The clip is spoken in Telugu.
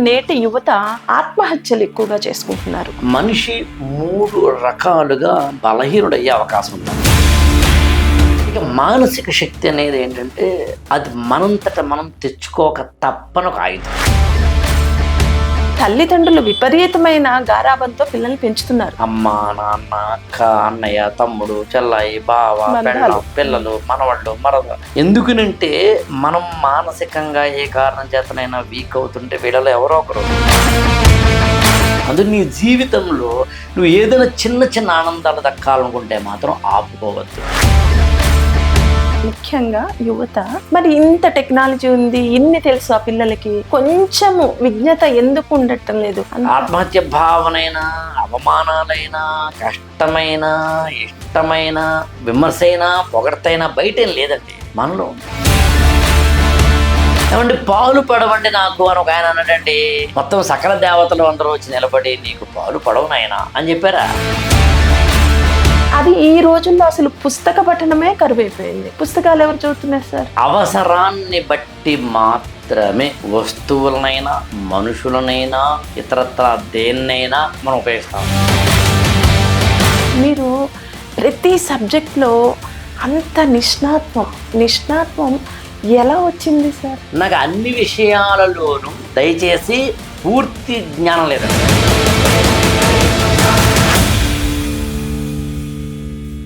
నేటి యువత ఆత్మహత్యలు ఎక్కువగా చేసుకుంటున్నారు. మనిషి 3 రకాలుగా బలహీనుడయ్యే అవకాశం ఉంది. ఇక మానసిక శక్తి అనేది ఏంటంటే అది మనంతట మనం తెచ్చుకోక తప్పని ఒక ఆయుధం. తల్లిదండ్రులు విపరీతమైన గారాబంతో పిల్లల్ని పెంచుతున్నారు. అమ్మ, నాన్న, అక్క, అన్నయ్య, తమ్ముడు, చెల్లాయి, బావ, పిల్లలు, మనవాళ్ళు, మరద. ఎందుకనంటే మనం మానసికంగా ఏ కారణం చేతనైనా వీక్ అవుతుంటే వీళ్ళలో ఎవరో ఒకరు. అందుకు నీ జీవితంలో నువ్వు ఏదైనా చిన్న చిన్న ఆనందాలు దక్కాలనుకుంటే మాత్రం ఆపుకోవద్దు. ముఖ్యంగా యువత మరి ఇంత టెక్నాలజీ ఉంది, ఇన్ని తెలుసు ఆ పిల్లలకి, కొంచెము విజ్ఞత ఎందుకు ఉండటం లేదు? ఆత్మహత్య భావనైనా, అవమానాలైనా, కష్టమైన, ఇష్టమైన, విమర్శైనా, పొగడతైనా బయటేం లేదండి, మనలో. ఏమంటే పాలు పడవండి నాకు అని ఒక ఆయన అన్నాడండి. మొత్తం సకల దేవతలు అందరూ వచ్చి నిలబడి నీకు పాలు పడవు నాయనా అని చెప్పారా? అది ఈ రోజుల్లో అసలు పుస్తక పఠనమే కరువైపోయింది. పుస్తకాలు ఎవరు చదువుతున్నారు సార్? అవసరాన్ని బట్టి మాత్రమే వస్తువులనైనా, మనుషులనైనా, ఇతరత్ర దేన్నైనా మనం ఉపయోగిస్తాం. మీరు ప్రతి సబ్జెక్ట్లో అంత నిష్ణాత్వం ఎలా వచ్చింది సార్? నాకు అన్ని విషయాలలోనూ దయచేసి పూర్తి జ్ఞానం లేదండి.